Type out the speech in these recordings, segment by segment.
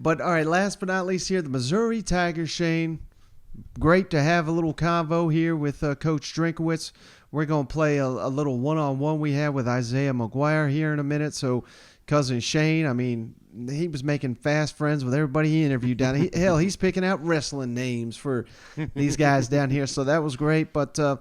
But all right, last but not least here, the Missouri Tigers, Shane. Great to have a little convo here with Coach Drinkwitz. We're going to play a little one-on-one we had with Isaiah McGuire here in a minute. So, cousin Shane, I mean, he was making fast friends with everybody he interviewed down. Hell, he's picking out wrestling names for these guys down here. So that was great. But a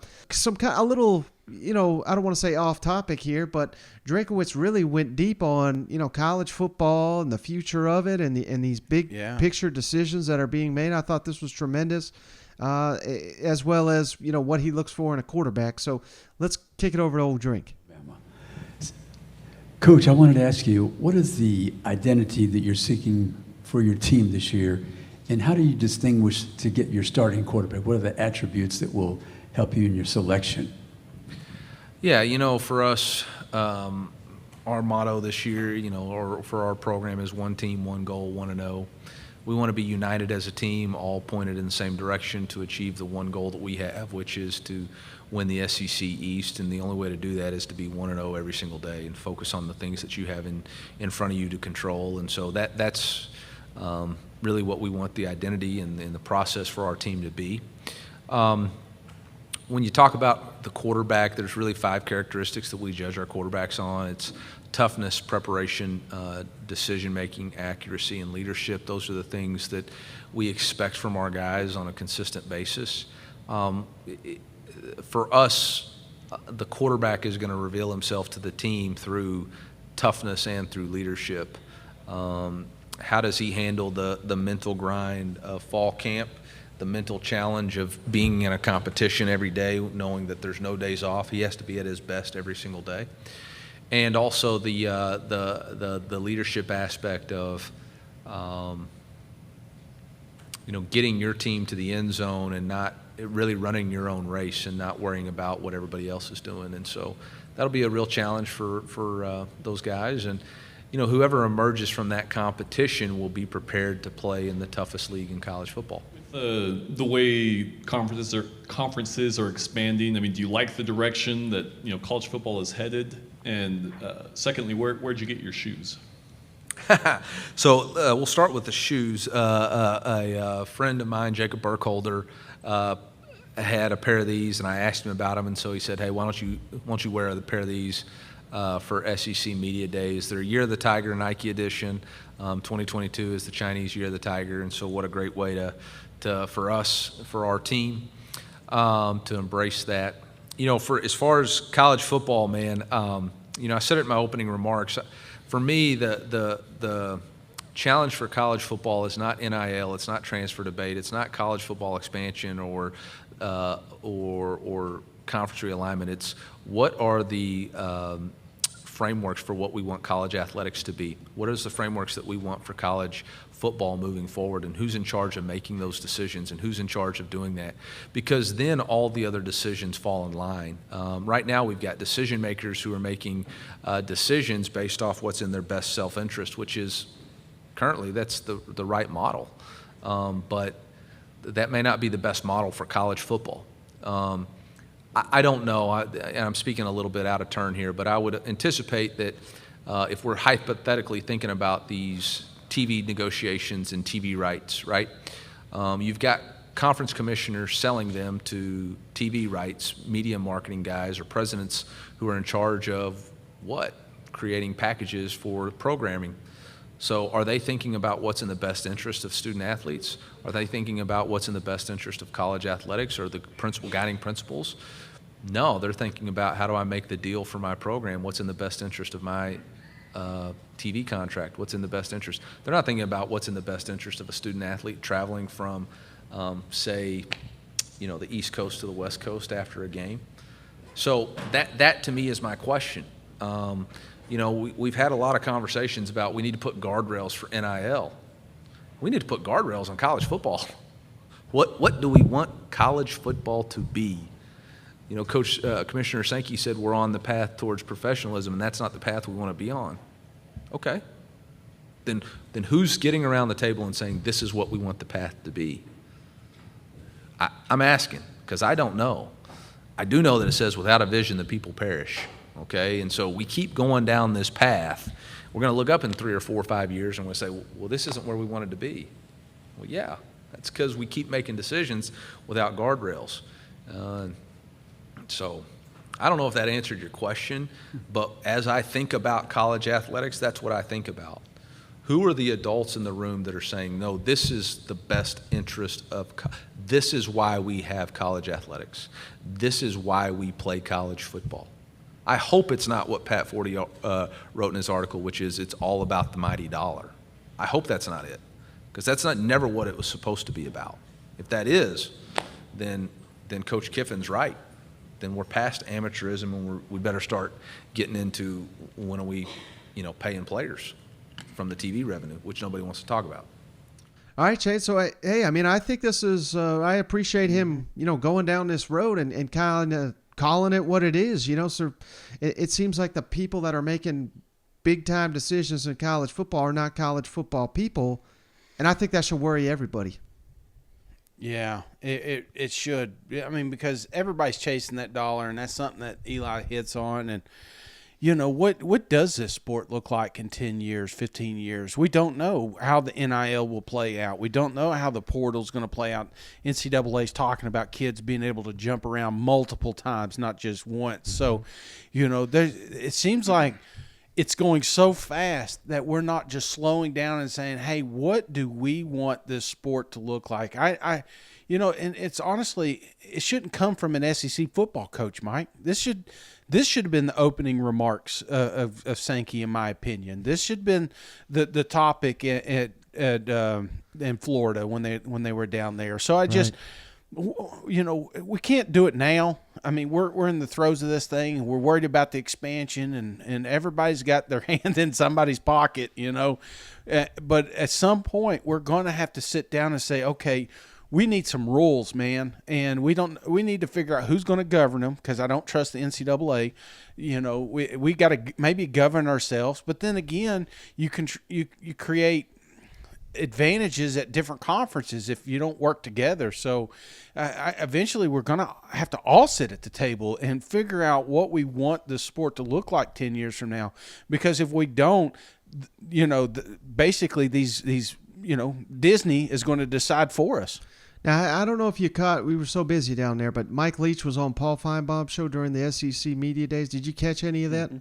little, I don't want to say off topic here, but Drinkwitz really went deep on, college football and the future of it and these big picture decisions that are being made. I thought this was tremendous, as well as, what he looks for in a quarterback. So let's kick it over to old Drink. Coach, I wanted to ask you, what is the identity that you're seeking for your team this year, and how do you distinguish to get your starting quarterback? What are the attributes that will help you in your selection? Yeah, for us, our motto this year, or for our program is one team, one goal, 1-0. We want to be united as a team, all pointed in the same direction to achieve the one goal that we have, which is to win the SEC East. And the only way to do that is to be 1-0 every single day and focus on the things that you have in front of you to control. And so that's really what we want the identity and the process for our team to be. When you talk about the quarterback, there's really 5 characteristics that we judge our quarterbacks on. It's toughness, preparation, decision-making, accuracy, and leadership. Those are the things that we expect from our guys on a consistent basis. For us, the quarterback is going to reveal himself to the team through toughness and through leadership. How does he handle the mental grind of fall camp, the mental challenge of being in a competition every day, knowing that there's no days off? He has to be at his best every single day. And also the leadership aspect of getting your team to the end zone and not really running your own race and not worrying about what everybody else is doing. And so that'll be a real challenge for those guys. And whoever emerges from that competition will be prepared to play in the toughest league in college football. The way conferences are expanding, I mean, do you like the direction that college football is headed? And secondly, where'd you get your shoes? So we'll start with the shoes. A friend of mine, Jacob Burkholder, had a pair of these, and I asked him about them, and so he said, "Hey, why don't you wear a pair of these for SEC Media Days?" They're Year of the Tiger Nike edition. 2022 is the Chinese Year of the Tiger, and so what a great way for our team, to embrace that. For as far as college football, man, I said it in my opening remarks. For me, the challenge for college football is not NIL, it's not transfer debate, it's not college football expansion or conference realignment. It's what are the frameworks for what we want college athletics to be? What is the frameworks that we want for college football moving forward, and who's in charge of making those decisions and who's in charge of doing that? Because then all the other decisions fall in line. Right now we've got decision makers who are making decisions based off what's in their best self-interest, which is currently that's the right model. But that may not be the best model for college football. I don't know, and I'm speaking a little bit out of turn here, but I would anticipate that if we're hypothetically thinking about these TV negotiations and TV rights, right? You've got conference commissioners selling them to TV rights, media marketing guys, or presidents who are in charge of what? Creating packages for programming. So are they thinking about what's in the best interest of student athletes? Are they thinking about what's in the best interest of college athletics or the guiding principles? No, they're thinking about how do I make the deal for my program? What's in the best interest of my TV contract? What's in the best interest? They're not thinking about what's in the best interest of a student athlete traveling from, say, the East Coast to the West Coast after a game. So that to me is my question. We've had a lot of conversations about we need to put guardrails for NIL. We need to put guardrails on college football. What do we want college football to be? Commissioner Sankey said we're on the path towards professionalism, and that's not the path we want to be on. Okay. Then who's getting around the table and saying this is what we want the path to be? I'm asking because I don't know. I do know that it says without a vision the people perish. Okay, and so we keep going down this path we're going to look up in 3 or 4 or 5 years and we'll say, well, this isn't where we wanted to be. Well, yeah, that's because we keep making decisions without guardrails. So I don't know if that answered your question, but as I think about college athletics, that's what I think about. Who are the adults in the room that are saying, no, this is the best interest of, this is why we have college athletics. This is why we play college football. I hope it's not what Pat Forty wrote in his article, which is it's all about the mighty dollar. I hope that's not it, because that's never what it was supposed to be about. If that is, then Coach Kiffin's right. Then we're past amateurism, and we better start getting into when are we, paying players from the TV revenue, which nobody wants to talk about. All right, Shane. So, I think this is, I appreciate him, going down this road and kind of calling it what it is. So it seems like the people that are making big-time decisions in college football are not college football people, and I think that should worry everybody. Yeah, it should. I mean, because everybody's chasing that dollar, and that's something that Eli hits on. And, what does this sport look like in 10 years, 15 years? We don't know how the NIL will play out. We don't know how the portal's going to play out. NCAA's talking about kids being able to jump around multiple times, not just once. So, it seems like it's going so fast that we're not just slowing down and saying, hey, what do we want this sport to look like? And it's honestly, it shouldn't come from an SEC football coach, Mike. This should have been the opening remarks of Sankey, in my opinion. This should have been the topic in Florida when they were down there. So I just, we can't do it now. I mean, we're in the throes of this thing, and we're worried about the expansion, and everybody's got their hand in somebody's pocket, But at some point, we're going to have to sit down and say, okay, we need some rules, man, and we need to figure out who's going to govern them, because I don't trust the NCAA. We got to maybe govern ourselves, but then again, you create advantages at different conferences if you don't work together. So eventually we're going to have to all sit at the table and figure out what we want the sport to look like 10 years from now, because if we don't, basically these Disney is going to decide for us. Now, I don't know if you caught, we were so busy down there, but Mike Leach was on Paul Feinbaum's show during the SEC Media Days. Did you catch any of that? Mm-hmm.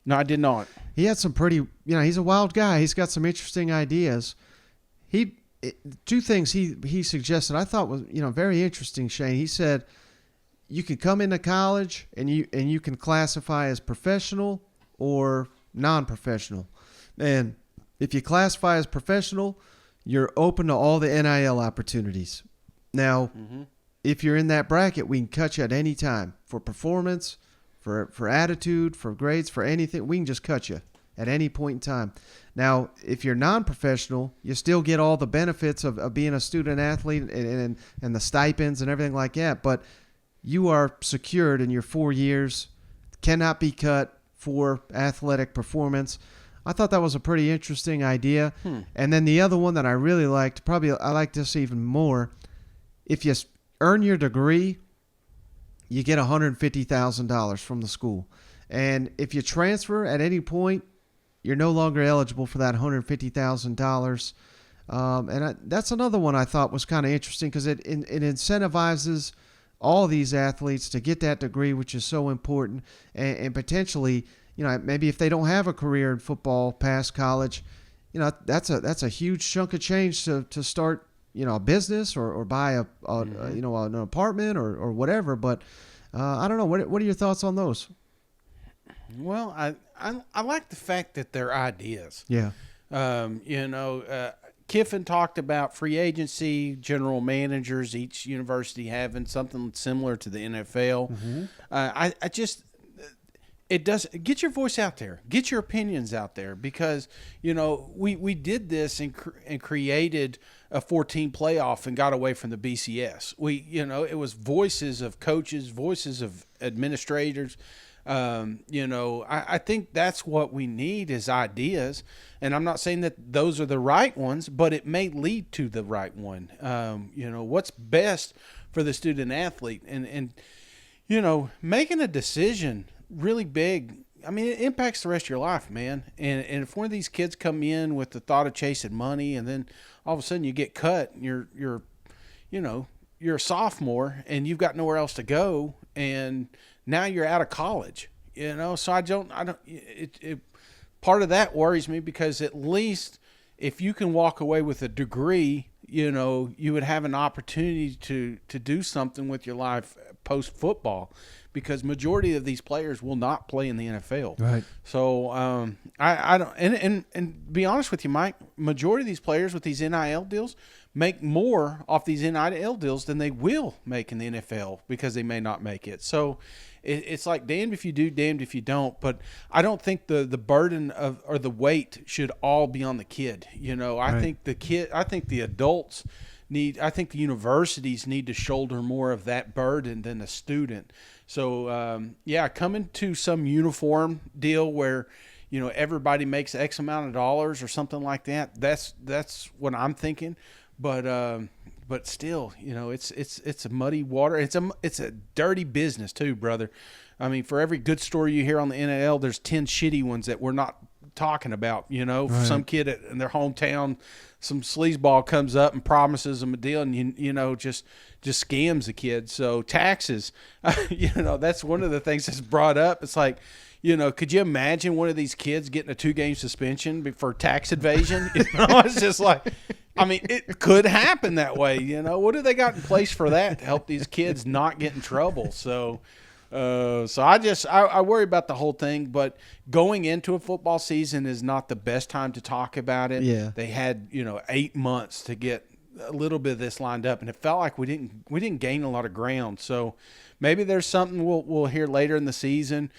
No, I did not. He had some pretty, he's a wild guy. He's got some interesting ideas. Two things he suggested I thought was, very interesting, Shane. He said you can come into college and you can classify as professional or non-professional. And if you classify as professional, you're open to all the NIL opportunities. Now, if you're in that bracket, we can cut you at any time for performance, for attitude, for grades, for anything. We can just cut you at any point in time. Now, if you're non-professional, you still get all the benefits of being a student athlete and the stipends and everything like that, but you are secured in your 4 years, cannot be cut for athletic performance. I thought that was a pretty interesting idea. And then the other one that I really liked, probably I like this even more, if you earn your degree, you get $150,000 from the school. And if you transfer at any point, you're no longer eligible for that $150,000. That's another one I thought was kind of interesting, because it incentivizes all these athletes to get that degree, which is so important, and potentially, maybe if they don't have a career in football past college, that's a huge chunk of change to start, a business or buy an apartment or whatever. But I don't know. What are your thoughts on those? Well, I like the fact that they're ideas. Yeah. Kiffin talked about free agency, general managers, each university having something similar to the NFL. It does get your voice out there, get your opinions out there, because we did this and created a 14 playoff and got away from the BCS. It was voices of coaches, voices of administrators. I think that's what we need is ideas, and I'm not saying that those are the right ones, but it may lead to the right one. What's best for the student athlete, and making a decision really big, I mean, it impacts the rest of your life, man. And if one of these kids come in with the thought of chasing money, and then all of a sudden you get cut, and you're a sophomore, and you've got nowhere else to go, and now you're out of college, So part of that worries me, because at least if you can walk away with a degree, you would have an opportunity to do something with your life post football, because majority of these players will not play in the NFL. Right. So I don't, and be honest with you, Mike, majority of these players with these NIL deals make more off these NIL deals than they will make in the NFL, because they may not make it. So it's like damned if you do, damned if you don't. But I don't think the burden of, or the weight should all be on the kid. I think the adults I think the universities need to shoulder more of that burden than the student. So coming to some uniform deal where everybody makes X amount of dollars or something like that. That's what I'm thinking. But still, it's a muddy water. It's a dirty business too, brother. I mean, for every good story you hear on the NL, there's 10 shitty ones that we're not talking about. Right. Some kid in their hometown, some sleazeball comes up and promises them a deal, and just scams the kid. So taxes, that's one of the things that's brought up. It's like, could you imagine one of these kids getting a 2-game suspension for tax evasion? It's just like, I mean, it could happen that way. What do they got in place for that to help these kids not get in trouble? So I worry about the whole thing. But going into a football season is not the best time to talk about it. Yeah. They had 8 months to get a little bit of this lined up, and it felt like we didn't gain a lot of ground. So maybe there's something we'll hear later in the season.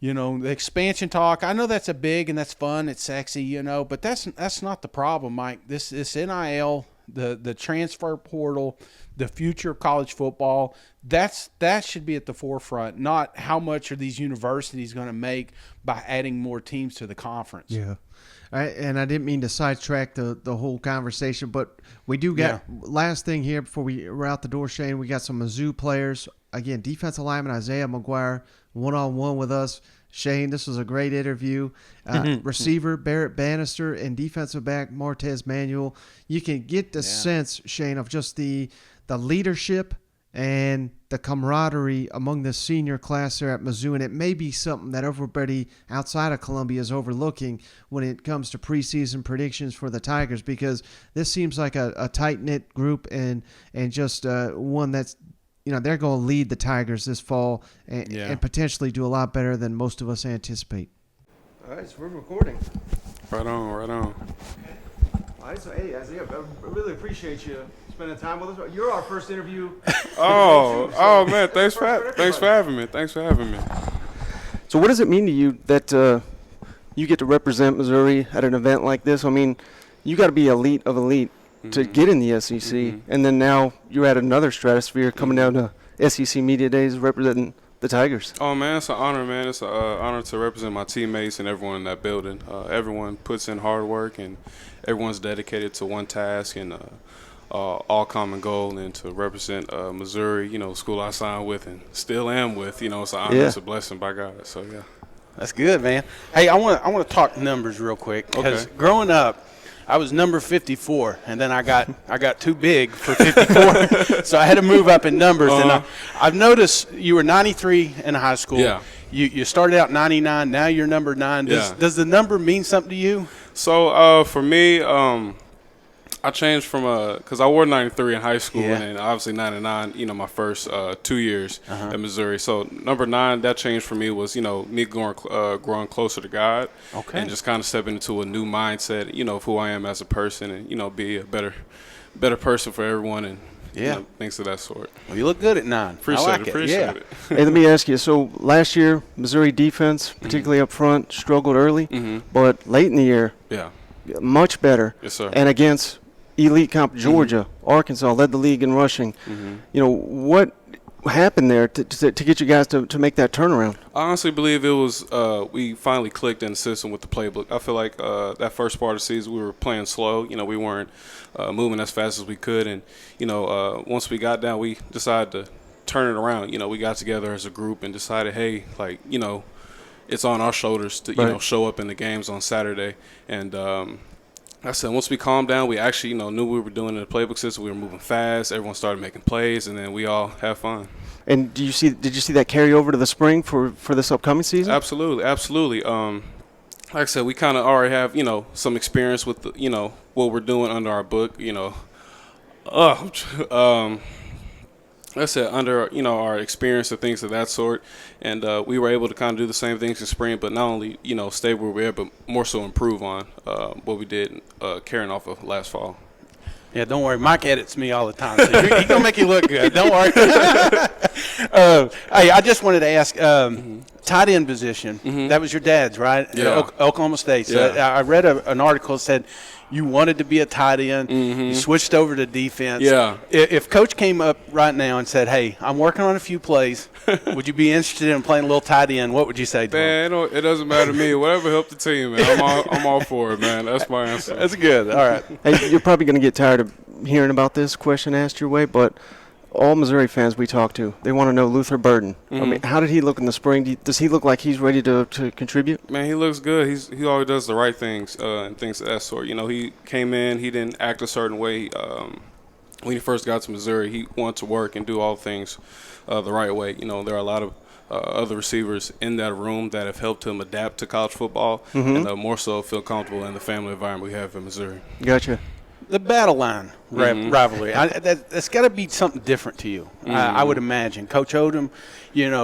The expansion talk, I know that's a big and that's fun, it's sexy, but that's not the problem, Mike. This NIL, the transfer portal, the future of college football, that should be at the forefront, not how much are these universities going to make by adding more teams to the conference. Yeah. And I didn't mean to sidetrack the whole conversation, but we do got last thing here before we're out the door, Shane. We got some Mizzou players. Again, defensive lineman Isaiah McGuire, one-on-one with us. Shane, this was a great interview. Receiver Barrett Bannister and defensive back Martez Manuel. You can get the sense, Shane, of just the leadership and the camaraderie among the senior class there at Mizzou, and it may be something that everybody outside of Columbia is overlooking when it comes to preseason predictions for the Tigers, because this seems like a tight-knit group and just one that's, they're going to lead the Tigers this fall and potentially do a lot better than most of us anticipate. All right, so we're recording. Right on. All right, so hey, Isaiah, I really appreciate you spending time with us. You're our first interview. Man, thanks for having me. So what does it mean to you that you get to represent Missouri at an event like this? I mean, you got to be elite of elite to get in the SEC, and then now you're at another stratosphere coming down to SEC Media Days representing the Tigers. Oh, man, it's an honor, man. It's an honor to represent my teammates and everyone in that building. Everyone puts in hard work, and everyone's dedicated to one task and all common goal, and to represent Missouri, school I signed with and still am with. It's an honor. It's a blessing by God. So, yeah. That's good, man. Hey, I want to talk numbers real quick, because growing up, I was number 54, and then I got too big for 54, so I had to move up in numbers. And I've noticed you were 93 in high school. Yeah. You started out 99. Now you're number 9. Does the number mean something to you? So for me, I changed from because I wore 93 in high school, and then obviously 99. My first 2 years at Missouri. So number 9, that change for me was me growing closer to God, and just kind of stepping into a new mindset, of who I am as a person, and be a better person for everyone, and things of that sort. Well, you look good at 9. Appreciate it. Hey, let me ask you. So last year, Missouri defense, particularly up front, struggled early, but late in the year, much better. Yes, sir. And against elite comp Georgia, Arkansas led the league in rushing. What happened there to get you guys to make that turnaround? I honestly believe it was we finally clicked in the system with the playbook. I feel like that first part of the season we were playing slow. We weren't moving as fast as we could, and once we got down, we decided to turn it around. We got together as a group and decided, hey, it's on our shoulders to show up in the games on Saturday. And like I said, once we calmed down, we actually knew we were doing in the playbook system. We were moving fast. Everyone started making plays, and then we all had fun. And did you see that carry over to the spring for this upcoming season? Absolutely. Like I said, we kind of already have some experience with what we're doing under our book. Like I said, under our experience and things of that sort, and we were able to kind of do the same things in spring, but not only stay where we are, but more so improve on what we did carrying off of last fall. Yeah, don't worry. Mike edits me all the time, so he's going to make you look good. Don't worry. Hey, I just wanted to ask, tight end position, that was your dad's, right? Yeah. Oklahoma State. So Yeah. I read an article that said you wanted to be a tight end. You switched over to defense. Yeah. If Coach came up right now and said, hey, I'm working on a few plays, would you be interested in playing a little tight end? What would you say to him? Man, it doesn't matter to me. Whatever helped the team, man. I'm all for it, man. That's my answer. That's good. All right. Hey, you're probably going to get tired of hearing about this question asked your way, but all Missouri fans we talk to, they want to know Luther Burden. I mean, how did he look in the spring? Does he look like he's ready to contribute? Man, he looks good. He always does the right things and things of that sort. He came in, he didn't act a certain way. When he first got to Missouri, he wanted to work and do all things the right way. There are a lot of other receivers in that room that have helped him adapt to college football and more so feel comfortable in the family environment we have in Missouri. Gotcha. The battle line rivalry, that's got to be something different to you, I would imagine. Coach Odom,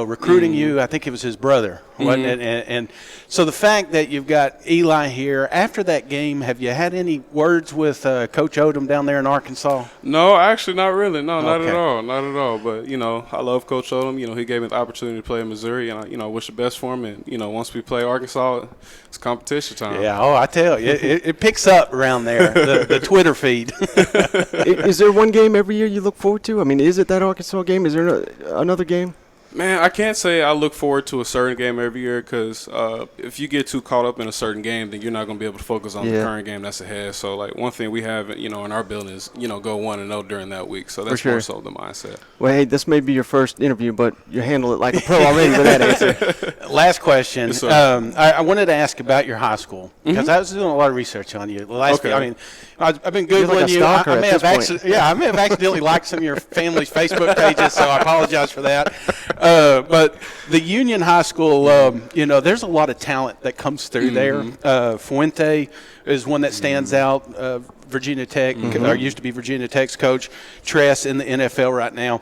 recruiting you, I think it was his brother, wasn't it? And so the fact that you've got Eli here, after that game, have you had any words with Coach Odom down there in Arkansas? No, actually not really. No, not Okay. at all. Not at all. But, I love Coach Odom. He gave me the opportunity to play in Missouri, and, I wish the best for him. And, once we play Arkansas, it's competition time. Yeah, I tell you, it picks up around there, the Twitter feed. Is there one game every year you look forward to? I mean, is it that Arkansas game? Is there another game? Man, I can't say I look forward to a certain game every year because if you get too caught up in a certain game, then you're not going to be able to focus on the current game that's ahead. So, one thing we have, in our building is, go 1-0 during that week. So that's more so the mindset. Well, hey, this may be your first interview, but you handle it like a pro already with that answer. Last question. Yes, sir. I wanted to ask about your high school because I was doing a lot of research on you. I've been Googling like a you. stalker at this point. I may have accidentally liked some of your family's Facebook pages, so I apologize for that. But the Union High School, there's a lot of talent that comes through there. Fuente is one that stands out. Virginia Tech, or used to be Virginia Tech's coach. Tress in the NFL right now.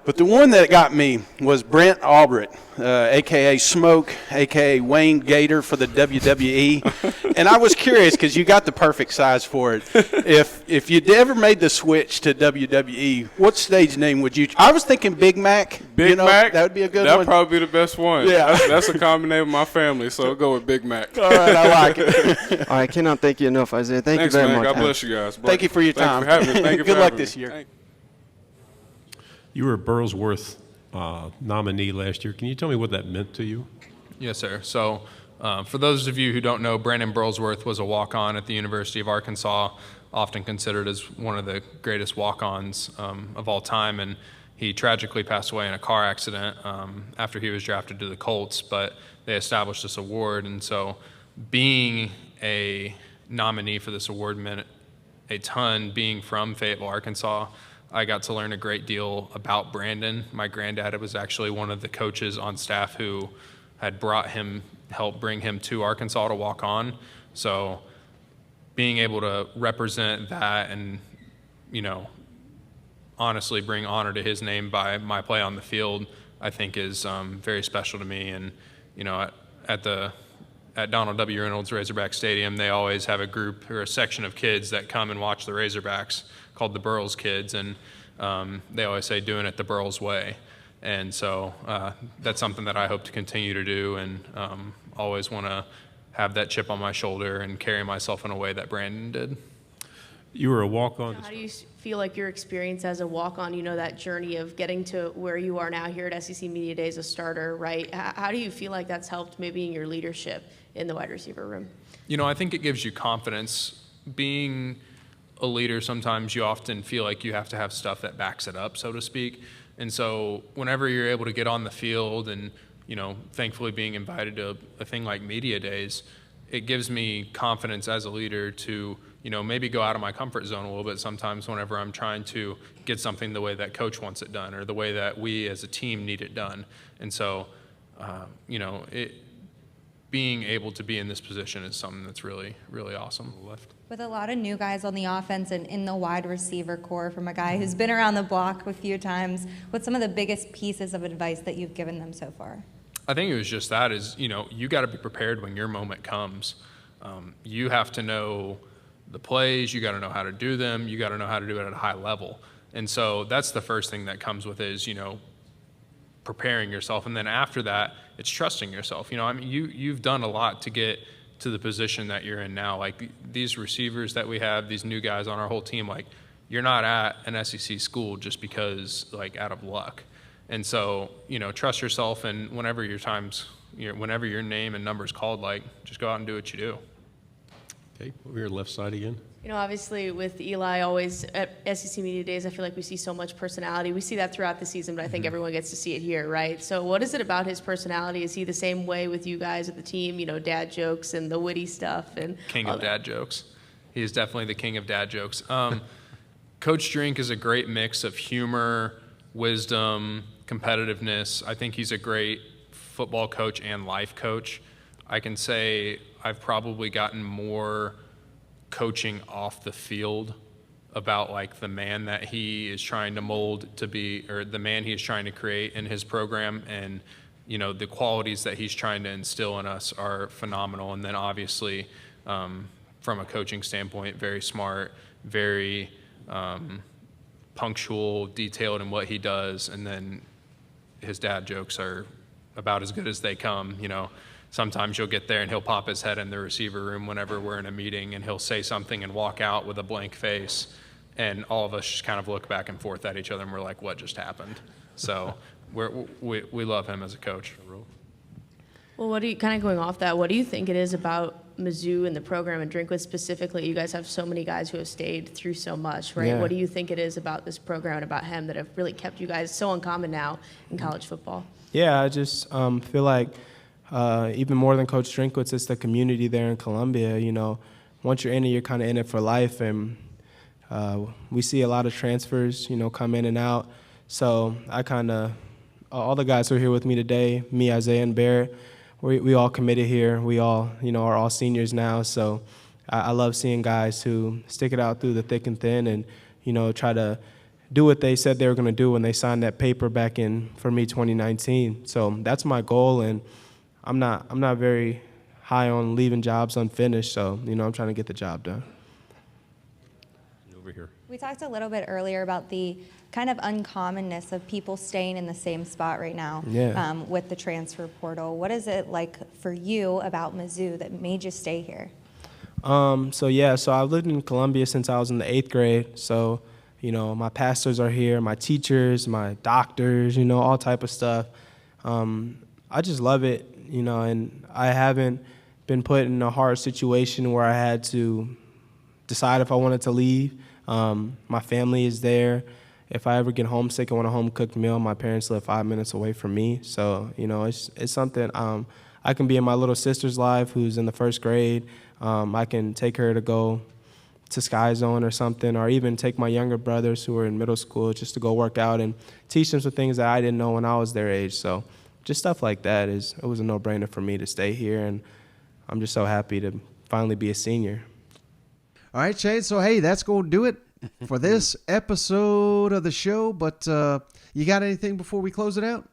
But the one that got me was Brent Albrecht, a.k.a. Smoke, a.k.a. Wayne Gator for the WWE. And I was curious because you got the perfect size for it. If you'd ever made the switch to WWE, what stage name would you – I was thinking Big Mac. Big Mac? That would be a good one. That would probably be the best one. Yeah. That's a common name of my family, so I'll go with Big Mac. All right, I like it. All right, cannot thank you enough, Isaiah. Thanks, you very man. much. God bless you guys. Thank you for your time. Thank you for having me. Thank you Good for luck having this me. year. You were a Burlsworth nominee last year. Can you tell me what that meant to you? Yes, sir. So for those of you who don't know, Brandon Burlsworth was a walk-on at the University of Arkansas, often considered as one of the greatest walk-ons of all time. And he tragically passed away in a car accident after he was drafted to the Colts, but they established this award. And so being a nominee for this award meant a ton. Being from Fayetteville, Arkansas, I got to learn a great deal about Brandon. My granddad was actually one of the coaches on staff who had helped bring him to Arkansas to walk on. So being able to represent that and, honestly bring honor to his name by my play on the field, I think is very special to me. And, at Donald W. Reynolds Razorback Stadium, they always have a group or a section of kids that come and watch the Razorbacks called the Burls Kids, and they always say doing it the Burls way. And so that's something that I hope to continue to do, and always want to have that chip on my shoulder and carry myself in a way that Brandon did. You were a walk-on. How do you feel like your experience as a walk-on, that journey of getting to where you are now here at SEC Media Day as a starter, right? How do you feel like that's helped maybe in your leadership in the wide receiver room? I think it gives you confidence. Being a leader, sometimes you often feel like you have to have stuff that backs it up, so to speak. And so whenever you're able to get on the field and thankfully being invited to a thing like media days, it gives me confidence as a leader to, maybe go out of my comfort zone a little bit sometimes whenever I'm trying to get something the way that coach wants it done or the way that we as a team need it done. And so, being able to be in this position is something that's really, really awesome. With a lot of new guys on the offense and in the wide receiver core from a guy who's been around the block a few times, what's some of the biggest pieces of advice that you've given them so far? I think it was just that is, you got to be prepared when your moment comes. You have to know the plays, you got to know how to do them, you got to know how to do it at a high level. And so that's the first thing that comes with is, preparing yourself. And then after that, it's trusting yourself. You've done a lot to get to the position that you're in now. Like these receivers that we have, these new guys on our whole team, like you're not at an SEC school just because like out of luck. And so, trust yourself, and whenever whenever your name and number's called, like just go out and do what you do. Okay, over your left side again. Obviously with Eli always at SEC Media Days, I feel like we see so much personality. We see that throughout the season, but I think everyone gets to see it here, right? So what is it about his personality? Is he the same way with you guys at the team, dad jokes and the witty stuff? And king of dad jokes. He is definitely the king of dad jokes. Coach Drink is a great mix of humor, wisdom, competitiveness. I think he's a great football coach and life coach. I can say I've probably gotten more coaching off the field about like the man that he is trying to mold to be, or the man he is trying to create in his program, and the qualities that he's trying to instill in us are phenomenal. And then obviously from a coaching standpoint, very smart, very punctual, detailed in what he does, and then his dad jokes are about as good as they come. Sometimes you'll get there and he'll pop his head in the receiver room whenever we're in a meeting, and he'll say something and walk out with a blank face, and all of us just kind of look back and forth at each other and we're like, what just happened? So we love him as a coach. Well, what do you, kind of going off that, what do you think it is about Mizzou and the program and Drinkwitz specifically? You guys have so many guys who have stayed through so much, right? Yeah. What do you think it is about this program and about him that have really kept you guys so uncommon now in college football? Yeah, I just feel like even more than Coach Drinkwitz, it's the community there in Columbia. Once you're in it, you're kind of in it for life, and we see a lot of transfers, come in and out. So I kind of, all the guys who are here with me today, me, Isaiah, and Barrett, we all committed here. We all, are all seniors now. So I love seeing guys who stick it out through the thick and thin and, try to do what they said they were going to do when they signed that paper back in, for me, 2019. So that's my goal, and I'm not very high on leaving jobs unfinished. So, I'm trying to get the job done. Over here. We talked a little bit earlier about the kind of uncommonness of people staying in the same spot right now with the transfer portal. What is it like for you about Mizzou that made you stay here? So I've lived in Columbia since I was in the 8th grade. So, my pastors are here, my teachers, my doctors, all type of stuff. I just love it, and I haven't been put in a hard situation where I had to decide if I wanted to leave. My family is there. If I ever get homesick and want a home-cooked meal, my parents live 5 minutes away from me. So, it's something I can be in my little sister's life who's in the 1st grade. I can take her to go to Sky Zone or something, or even take my younger brothers who are in middle school just to go work out and teach them some things that I didn't know when I was their age. So just stuff like that it was a no-brainer for me to stay here, and I'm just so happy to finally be a senior. All right, Shane. So, hey, that's going to do it for this episode of the show. But you got anything before we close it out?